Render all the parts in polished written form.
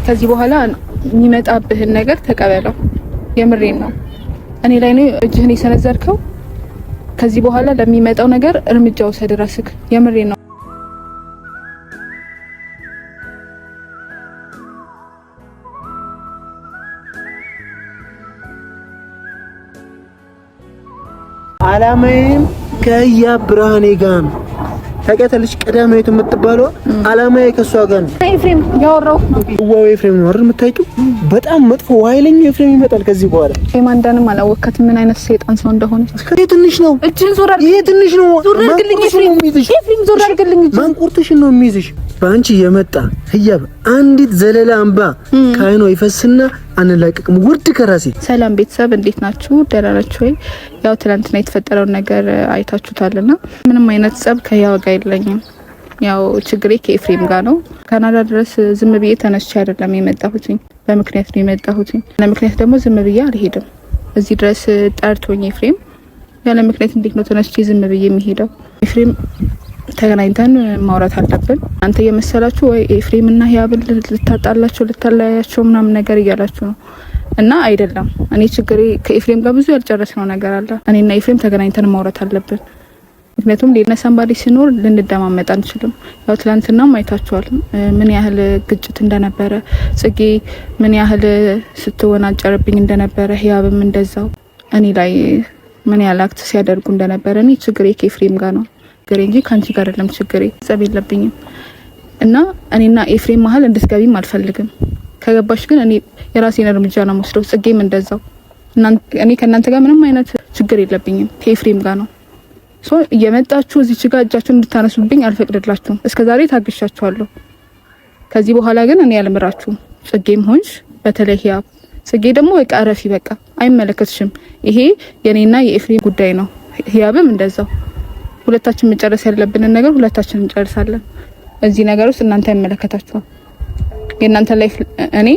ከዚህ በኋላ የሚመጣብህን ነገር ተቀበለው። የምሬን ነው። እኔ ላይ ነው እጅህን የሰነዘርከው። ከዚህ በኋላ ለሚመጣው ነገር እርምጃ ወሰድ ራስክ። የምሬን ነው። አላማዬም ከህያብ ብርሃኔ ጋር ነው። ታውቂያታለሽ? ቀዳማዊት የምትባለው አላማዬ ከሷ ጋር ነው። ኤፍሬም ያወራው ዋው ኤፍሬም ነው አይደል? የምታውቂው በጣም መጥፎ ኃይለኛ ኤፍሬም ይመጣል ከዚህ በኋላ። ኤማንዳንም አላወካትም ምን አይነት ሰይጣን ሰው እንደሆነ። ይሄ ትንሽ ነው። እጅን ዞር አድርግ። ይሄ ትንሽ ነው። ዞር አድርግልኝ ኤፍሬም። ኤፍሬም ዞር አድርግልኝ። ማንቁርትሽን ነው የሚይዝሽ። በአንቺ የመጣ ህያብ አንዲት ዘለላ እንባ ከዓይኗ ይፈስና አንላቀቅም ውርድ ከራሴ። ሰላም ቤተሰብ እንዴት ናችሁ? ደህና ናችሁ ወይ? ያው ትናንትና የተፈጠረውን ነገር አይታችሁታልና ምንም አይነት ጸብ ከህያብ ጋር የለኝም። ያው ችግሬ ከኤፍሬም ጋር ነው። ካናዳ ድረስ ዝም ብዬ ተነስቼ አይደለም የመጣሁትኝ፣ በምክንያት ነው የመጣሁትኝ። ለምክንያት ደግሞ ዝም ብዬ አልሄድም። እዚህ ድረስ ጠርቶኝ ኤፍሬም ያለ ምክንያት እንዴት ነው ተነስቼ ዝም ብዬ የሚሄደው? ኤፍሬም ተገናኝተን ማውራት አለብን። አንተ የመሰላችሁ ወይ ኤፍሬም እና ህያብን ልታጣላቸው ልታለያያቸው ምናምን ነገር እያላችሁ ነው እና አይደለም። እኔ ችግሬ ከኤፍሬም ጋር ብዙ ያልጨረስነው ነገር አለ። እኔና ኤፍሬም ተገናኝተን ማውራት አለብን። ምክንያቱም ሌላ ሰንባዲ ሲኖር ልንደማመጥ አንችልም። ያው ትላንትናም አይታችኋል ምን ያህል ግጭት እንደነበረ፣ ጽጌ ምን ያህል ስትወናጨርብኝ እንደነበረ፣ ህያብም እንደዛው እኔ ላይ ምን ያህል አክት ሲያደርጉ እንደነበረ። እኔ ችግሬ ከኤፍሬም ጋር ነው ችግሬ እንጂ ካንቺ ጋር አይደለም ችግሬ። ጸብ የለብኝም እና እኔና ኤፍሬም መሀል እንድትገቢም አልፈልግም። ከገባሽ ግን እኔ የራሴን እርምጃ ነው የምወስደው። ጽጌም እንደዛው። እኔ ከእናንተ ጋር ምንም አይነት ችግር የለብኝም፣ ከኤፍሬም ጋር ነው። ሶ እየመጣችሁ እዚች ጋር እጃችሁን እንድታነሱብኝ አልፈቅድላችሁም። እስከዛሬ ታግሻችኋለሁ። ከዚህ በኋላ ግን እኔ አልምራችሁም። ጽጌም ሆንሽ በተለይ ህያብ። ጽጌ ደግሞ በቃ እረፊ፣ በቃ አይመለከትሽም። ይሄ የኔና የኤፍሬም ጉዳይ ነው። ህያብም እንደዛው። ሁለታችን መጨረስ ያለብንን ነገር ሁለታችን እንጨርሳለን። እዚህ ነገር ውስጥ እናንተ አይመለከታችሁም። የእናንተ ላይፍ እኔ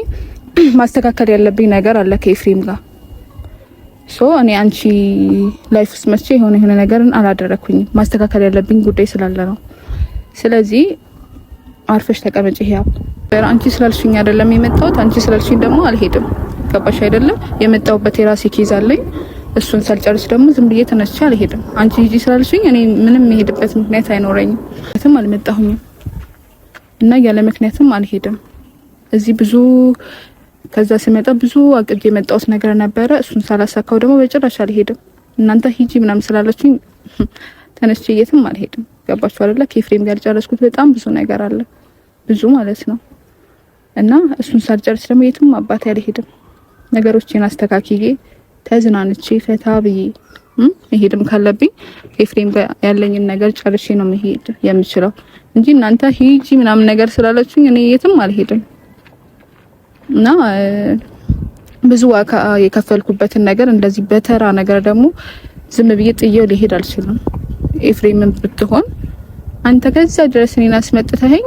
ማስተካከል ያለብኝ ነገር አለ ከኤፍሬም ጋር። ሶ እኔ አንቺ ላይፍ ውስጥ መቼ የሆነ ነገርን አላደረኩኝም። ማስተካከል ያለብኝ ጉዳይ ስላለ ነው። ስለዚህ አርፈሽ ተቀመጪ ህያብ። አንቺ ስላልሽኝ አይደለም የመጣሁት። አንቺ ስላልሽኝ ደግሞ አልሄድም። ገባሽ አይደለም? የመጣሁበት የራሴ ኬዝ አለኝ። እሱን ሳልጨርስ ደግሞ ዝም ብዬ ተነስቼ አልሄድም። አንቺ ሂጂ ስላልሽኝ እኔ ምንም የሄድበት ምክንያት አይኖረኝም። ምክንያቱም አልመጣሁኝም እና ያለ ምክንያትም አልሄድም። እዚህ ብዙ ከዛ ስመጣ ብዙ አቅጄ የመጣሁት ነገር ነበረ። እሱን ሳላሳካው ደግሞ በጭራሽ አልሄድም። እናንተ ሂጂ ምናምን ስላላችሁኝ ተነስቼ የትም አልሄድም። ገባችሁ አይደለ? ከኤፍሬም ጋር ጨረስኩት በጣም ብዙ ነገር አለ፣ ብዙ ማለት ነው። እና እሱን ሳልጨርስ ደግሞ የትም አባቴ አልሄድም። ነገሮችን አስተካክዬ ተዝናንቼ ፈታ ብዬ መሄድም ካለብኝ ኤፍሬም ጋር ያለኝን ነገር ጨርሼ ነው መሄድ የምችለው እንጂ እናንተ ሂጂ ምናምን ነገር ስላላችሁኝ እኔ የትም አልሄድም። እና ብዙ ዋጋ የከፈልኩበትን ነገር እንደዚህ በተራ ነገር ደግሞ ዝም ብዬ ጥዬው ሊሄድ አልችልም። ኤፍሬምን ብትሆን አንተ ከዛ ድረስ እኔን አስመጥተኸኝ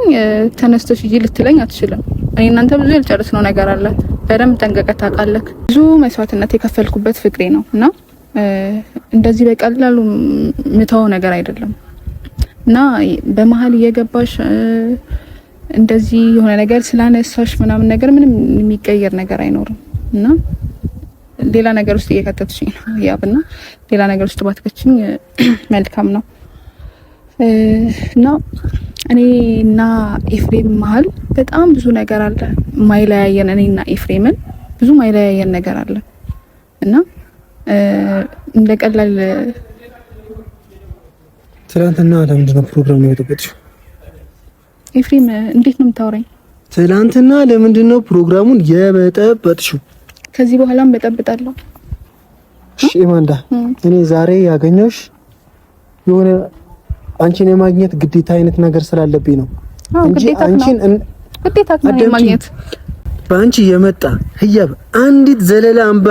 ተነስተሽ ሂጂ ልትለኝ አትችልም። እኔ እናንተ ብዙ ያልጨረስነው ነገር አለ። በደንብ ጠንቀቀህ ታውቃለህ። ብዙ መስዋዕትነት የከፈልኩበት ፍቅሬ ነው እና እንደዚህ በቀላሉ ምታው ነገር አይደለም። እና በመሀል እየገባሽ እንደዚህ የሆነ ነገር ስላነሳሽ ምናምን ነገር ምንም የሚቀየር ነገር አይኖርም። እና ሌላ ነገር ውስጥ እየከተትሽኝ ነው ህያብና ሌላ ነገር ውስጥ ባትከችኝ መልካም ነው። እና እኔና ኤፍሬም መሀል በጣም ብዙ ነገር አለ ማይለያየን። እኔና ኤፍሬምን ብዙ ማይለያየን ነገር አለ እና እንደ ቀላል ትናንትና ለምንድን ነው ፕሮግራም ነው የተቀጠረው? ኤፍሬም እንዴት ነው የምታወራኝ? ትናንትና ለምንድን ነው ፕሮግራሙን የበጠበጥሽው? ከዚህ በኋላም በጠብጣለሁ። እሺ ኤማንዳ፣ እኔ ዛሬ ያገኘሁሽ የሆነ አንቺን የማግኘት ግዴታ አይነት ነገር ስላለብኝ ነው እንጂ አንቺን ግዴታ ነው የማግኘት። በአንቺ የመጣ ህያብ አንዲት ዘለላ እንባ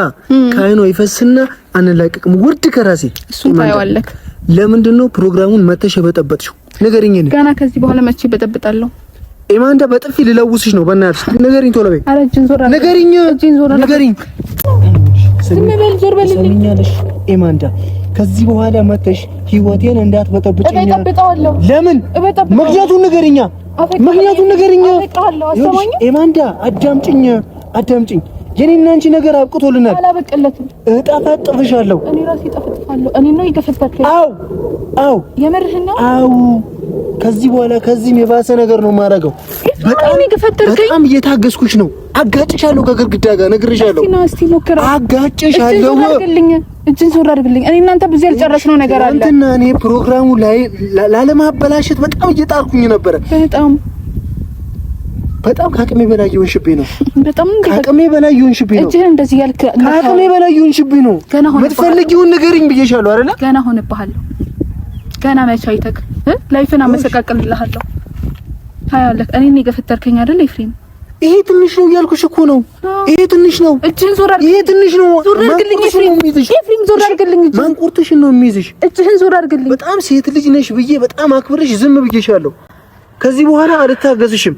ከዓይኗ ይፈስና አንላቀቅም ውርድ ከራሴ። እሱን ታየዋለህ። ለምንድን ነው ፕሮግራሙን መተሽ የበጠበጥሽው? ንገሪኝ። እኔ ገና ከዚህ በኋላ መቼ በጠብጣለሁ? ኤማንዳ በጥፊ ልለውስሽ ነው። በእናትሽ ንገሪኝ ቶሎ በይ። ኧረ እጅን ዞር አለ። ንገሪኝ፣ ንገሪኝ። ዝም በል፣ ዞር በልልኝ። ሰሚኛለሽ ኤማንዳ፣ ከዚህ በኋላ መተሽ ህይወቴን እንዳትበጠብጭኝ። እበጠብጣለሁ። ለምን? ምክንያቱም ንገሪኛ። ምክንያቱም ነገርኛ ኤማንዳ አዳምጪኝ የኔና አንቺ ነገር አብቅቶልናል። አላበቀለትም። እጠፈጥፍሻለሁ። እኔ ራሴ እጠፈጥፋለሁ። እኔ ነው የገፈተርከኝ። አው የምርህን ነው? አው ከዚህ በኋላ ከዚህም የባሰ ነገር ነው የማደርገው። በጣም እየታገስኩሽ ነው። አጋጭሻለሁ ከግድግዳ ጋር ነግሬሻለሁ። እስቲ ሞክራ። አጋጭሻለሁ። እጅን ዞር አድርግልኝ። እኔ እናንተ ብዙ ያልጨረስነው ነገር አለ። እንትና እኔ ፕሮግራሙ ላይ ላለማበላሸት በጣም እየጣርኩኝ ነበረ። በጣም ከአቅሜ በላይ የሆንሽብኝ ነው። በጣም ከአቅሜ በላይ የሆንሽብኝ ነው። እጅህን እንደዚህ ያልክ ከአቅሜ በላይ የሆንሽብኝ ነው። የምትፈልጊውን ንገሪኝ ብዬሻለሁ አይደለ? ገና ሆነብሃለሁ። ገና መቼ አይተክ ላይፍን አመሰቃቅልልሃለሁ። ታያለህ። እኔን የገፈተርከኝ አይደል ኤፍሬም? ይሄ ትንሽ ነው እያልኩሽ እኮ ነው። ይሄ ትንሽ ነው። እጅህን ዞር አድርግልኝ። ይሄ ትንሽ ነው። ዞር አድርግልኝ ኤፍሬም። ኤፍሬም ዞር አድርግልኝ። ማንቁርትሽን ነው የሚይዝሽ። እጅህን ዞር አድርግልኝ። በጣም ሴት ልጅ ነሽ ብዬ በጣም አክብረሽ ዝም ብዬሻለሁ። ከዚህ በኋላ አልታገዝሽም።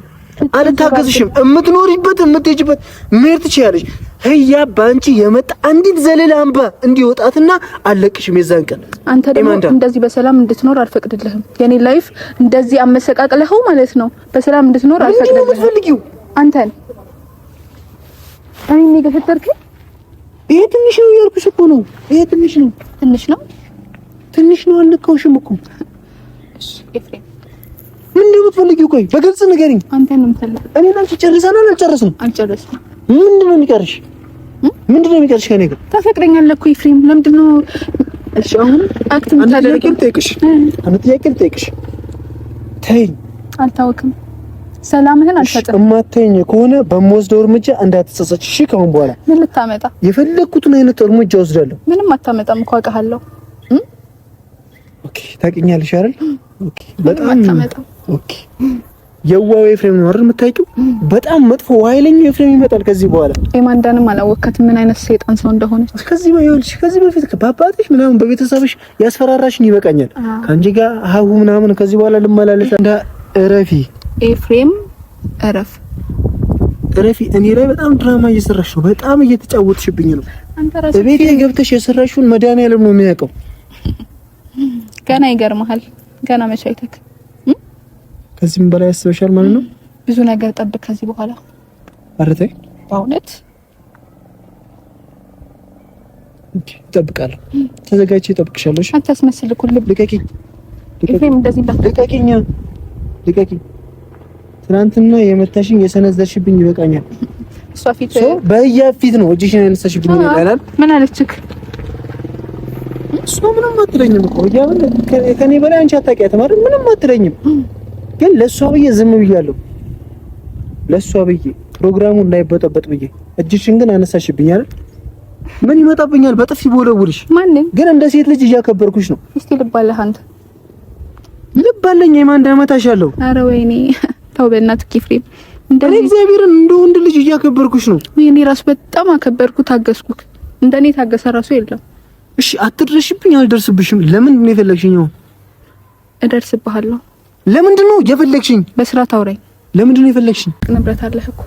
እምትኖሪበት እምትሄጂበት መሄድ ትችያለሽ። ህያ ባንቺ የመጣ አንዲት ዘለላ አምባ እንዲወጣትና አለቅሽም። የዛን ቀን አንተ ደግሞ እንደዚህ በሰላም እንድትኖር አልፈቅድልህም። የኔ ላይፍ እንደዚህ አመሰቃቅለኸው ማለት ነው። በሰላም እንድትኖር አልፈቅድልህም። ምንድነው የምትፈልጊው? አንተን እኔ ገፈተርከኝ። ይሄ ትንሽ ነው ያልኩሽ እኮ ነው። ይሄ ትንሽ ነው አልነካውሽም እኮ። እሺ ኤፍሬም ምንድነው የምትፈልጊው? ቆይ በግልጽ ንገሪኝ። አንተን ነው የምፈልገው። እኔ አንቺ ጨርሰናል አልጨረስንም? አልጨረስንም። ምንድነው የሚቀርሽ? ከኔ ጋር? ታፈቅረኛለህ እኮ ኤፍሬም። ለምንድነው እሺ አሁን አክት የምታደርገው? አንተ ጥያቄ ልጠይቅሽ። ተይኝ። አልታወቅም። ሰላምህን አልሰጥም። እማትተኝ ከሆነ በምወስደው እርምጃ እንዳትጸጸች። እሺ ከአሁን በኋላ ምን ልታመጣ? የፈለኩትን አይነት እርምጃ ወስዳለሁ። ምንም አታመጣም እኮ አውቃለሁ። ኦኬ ታውቂኛለሽ አይደል? ኦኬ በጣም አታመጣም። ኦኬ የዋው ኤፍሬም ነው አይደል የምታውቂው? በጣም መጥፎ ኃይለኛ ኤፍሬም ይመጣል ከዚህ በኋላ። ኤማንዳንም አላወካትም ምን አይነት ሰይጣን ሰው እንደሆነ። ከዚህ በፊት በአባትሽ ምናምን በቤተሰብሽ ያስፈራራሽን ይበቃኛል። ከአንቺ ጋር ሀሁ ምናምን ከዚህ በኋላ ልመላለስ እንደ እረፊ ኤፍሬም እረፊ። እኔ ላይ በጣም ድራማ እየሰራሽ ነው። በጣም እየተጫወትሽብኝ ነው። ቤቴ ገብተሽ የሰራሽውን መድኃኒዓለም ነው የሚያውቀው። ገና ይገርምሃል። ገና መቼ አይተክ ከዚህም በላይ ያስበሻል ማለት ነው። ብዙ ነገር ጠብቅ ከዚህ በኋላ። አረታይ በእውነት እጠብቃለሁ። ተዘጋጅቼ እጠብቅሻለሁ። እሺ አታስመስል እኮ ልቀቂኝ። ኤፍሬም እንደዚህ ልቀቂኝ። ትናንትና የመታሽኝ የሰነዘርሽብኝ ይበቃኛል። እሷ ፊት በያፊት ነው እጅሽን ያነሳሽብኝ ይላል። ምን አለችክ? እሷ ምንም አትለኝም እኮ ያው ከኔ በላይ አንቺ አታውቂያትም አይደል? ምንም አትለኝም። ግን ለሷ ብዬ ዝም ብያለሁ። ለሷ ብዬ ፕሮግራሙ እንዳይበጠበጥ ብዬ እጅሽን ግን አነሳሽብኝ አይደል? ምን ይመጣብኛል? በጥፊ ቦለውልሽ። ማንን ግን እንደ ሴት ልጅ እያከበርኩሽ ነው። እስቲ ልባለህ አንተ ልባለኝ የማን አመታሻለሁ። ኧረ ወይኔ ተው በእናትህ ኤፍሬም። እንደዚህ እግዚአብሔርን እንደ ወንድ ልጅ እያከበርኩሽ ነው። እኔ ራስ በጣም አከበርኩ፣ ታገስኩክ። እንደኔ ታገሰ ራሱ የለም። እሺ አትድረሽብኝ። አልደርስብሽም። ለምንድን ነው የፈለግሽኝ? እደርስብሃለሁ። ለምንድን ነው የፈለግሽኝ? በስርዓት አውራኝ። ለምንድን ነው የፈለግሽኝ? ንብረት አለህ እኮ።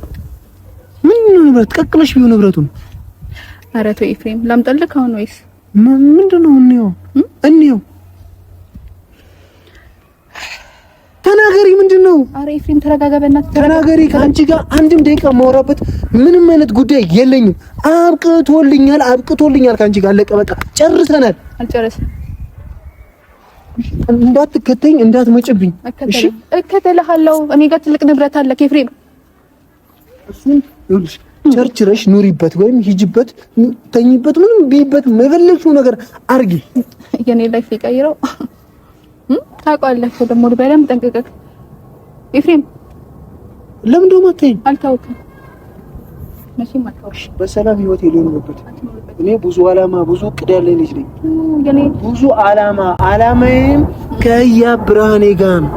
ምን ነው ንብረት? ቀቅለሽ ቢሆን ንብረቱን። ኧረ ተው ኤፍሬም፣ ላምጣልህ አሁን ወይስ ምንድን ነው? እንየው ተናገሪ። ምንድን ነው? ኧረ ኤፍሬም ተረጋጋ፣ በእናትህ ተናገሪ። ከአንቺ ጋር አንድም ደቂቃ ማውራበት ምንም አይነት ጉዳይ የለኝም። አብቅቶልኛል። ከአንቺ ጋር አለቀ፣ በቃ ጨርሰናል። አልጨረስንም። እንዳትከተኝ፣ እንዳትመጭብኝ። እሺ እከተልሃለሁ። እኔ ጋር ትልቅ ንብረት አለ ኤፍሬም። እሱን ይኸውልሽ ቸርችረሽ ኑሪበት፣ ወይም ሂጂበት፣ ተኝበት፣ ምንም ቢይበት የፈለግሽው ነገር አርጊ። የኔ ላይፍ ሊቀይረው ታውቃለህ ደግሞ በደንብ ጠንቅቀህ ኤፍሬም። ለምን ደሞ አትይኝ? አልታውቅም መቼም አልታውቅም። በሰላም ህይወት የሌለበት እኔ ብዙ አላማ ብዙ እቅድ ያለኝ ልጅ ነኝ። ብዙ አላማዬም ከያ ብርሃኔ ጋር ነው።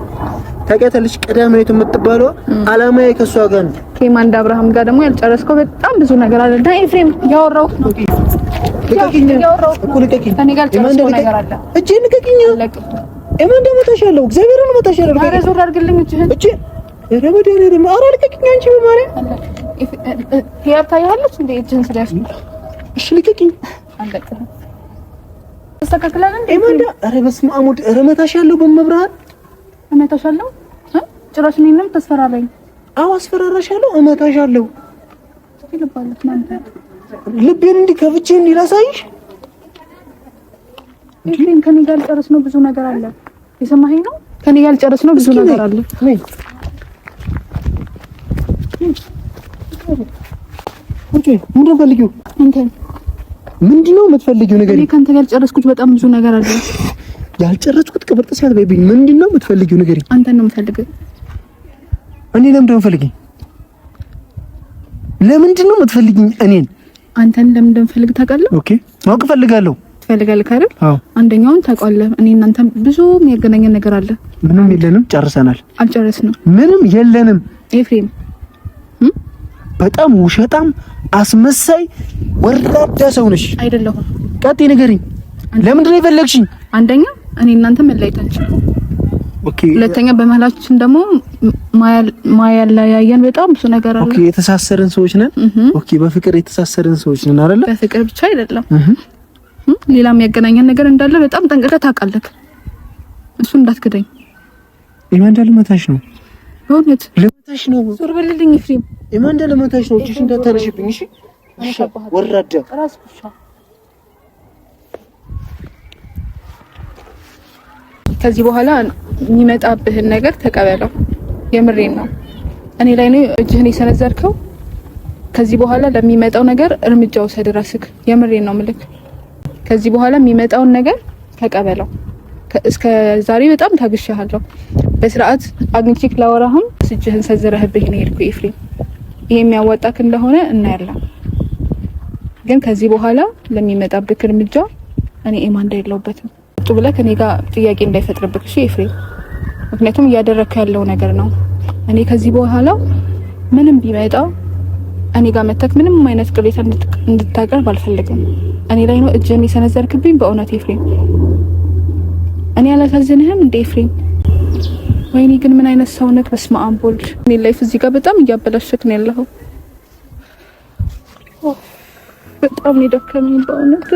ታውቂያታለሽ? ቀዳማዊት የምትባለው አላማዬ ከሷ ጋር ነው። ከማንዳ አብርሃም ጋር ደግሞ ያልጨረስከው በጣም ብዙ ነገር አለ። ዳ ኤፍሬም ያወራሁት ነው። ልቀቂኝ እኮ ልቀቂኝ። እኔ ጋር ጨረስከው ነገር አለ። እጄ ልቀቂኝ። ኤማንዳ መታሻለሁ። እግዚአብሔርን መታሻለሁ። ኧረ ዞር አድርግልኝ እጅህን። እጄ ኧረ በደረደም ኧረ ልቀቂኝ። አንቺ በማርያም ህያብ ታያለች እንዴ እጅህን ስለያዝኩ? እሺ ልቀቂኝ። አለቀኝ። ተስተካክላለህ እንዴ ኤማንዳ? ኧረ በስመ አብ ወልድ ኧረ መታሻለሁ። በመብርሃን እመታሻለሁ። ጭራሽ እኔንም ተስፈራራኝ። አዎ አስፈራራሻለሁ፣ እመታሻለሁ። ይልባለት ማለት ልቤን እንዲህ ከፍቼ እንዲህ ላሳይሽ። ኤፍሬም ከኔ ጋር ጨርሰነው ብዙ ነገር አለ። የሰማኸኝ ነው? ከኔ ጋር ጨርሰነው ብዙ ነገር አለ። ኦኬ ምንድነው ፈልጊው? ምንድነው የምትፈልጊው ነገር? እኔ ካንተ ጋር ጨረስኩት በጣም ብዙ ነገር አለ። ያልጨረስኩት ቅብርጥስ ያትበይብኝ። ምንድነው የምትፈልጊው ነገር? አንተን ነው የምፈልገው። እኔ ለምንድነው የምፈልጊኝ? ለምንድነው የምትፈልጊኝ እኔን? አንተን ለምን እንደምፈልግ ታውቃለህ? ኦኬ ማወቅ እፈልጋለሁ። ትፈልጋለህ አይደል? አዎ። አንደኛውን ታውቃለህ። እኔ እናንተ ብዙ የሚያገናኘን ነገር አለ። ምንም የለንም፣ ጨርሰናል። አልጨረስንም። ምንም የለንም። ኤፍሬም በጣም ውሸጣም፣ አስመሳይ፣ ወራዳ ሰው ነሽ። አይደለሁም። ቀጥይ ንገሪኝ። ለምንድን ነው የፈለግሽኝ? አንደኛ እኔ እናንተ መለያየታችን፣ ኦኬ። ሁለተኛ በመሀላችን ደግሞ ማያለያየን በጣም ብዙ ነገር አለ። ኦኬ የተሳሰርን ሰዎች ነን። ኦኬ በፍቅር የተሳሰርን ሰዎች ነን አይደለ? በፍቅር ብቻ አይደለም፣ ሌላ የሚያገናኘን ነገር እንዳለ በጣም ጠንቅቀህ ታውቃለህ። እሱ እንዳትክደኝ። ኢማንዳ ልመታሽ ነው። በእውነት ልመታሽ ነው። ዞር በልልኝ ኤፍሬም። ኢማንዳ ልመታሽ ነው። እጅሽ እንዳታነሽብኝ እሺ? ወራዳ ራስ ኩሻ። ከዚህ በኋላ የሚመጣብህን ነገር ተቀበለው። የምሬን ነው። እኔ ላይ ነው እጅህን የሰነዘርከው። ከዚህ በኋላ ለሚመጣው ነገር እርምጃ ውሰድ ራስህ። የምሬን ነው ምልክ። ከዚህ በኋላ የሚመጣውን ነገር ተቀበለው። እስከ ዛሬ በጣም ታግሻለሁ። በስርዓት አግኝቼክ ላወራህም እጅህን ሰዝረህብኝ ነው የሄድኩት ኤፍሬም። ይሄ የሚያዋጣክ እንደሆነ እናያለን። ግን ከዚህ በኋላ ለሚመጣብክ እርምጃ እኔ ኢማንዳ የለውበትም። ቁጭ ብለህ ከኔ ጋር ጥያቄ እንዳይፈጥርብክ እሺ ኤፍሬም። ምክንያቱም እያደረግክ ያለው ነገር ነው። እኔ ከዚህ በኋላ ምንም ቢመጣ እኔ ጋር መተክ ምንም አይነት ቅሬታ እንድታቀርብ አልፈልግም። እኔ ላይ ነው እጅህን የሰነዘርክብኝ። በእውነት ኤፍሬም እኔ አላሳዝንህም እንደ ኤፍሬም? ወይኔ ግን ምን አይነት ሰው ነህ? በስመ አብ ወልድ። እኔ ላይፍ እዚህ ጋር በጣም እያበላሸክ ነው ያለኸው። በጣም ነው ደከመኝ በእውነት።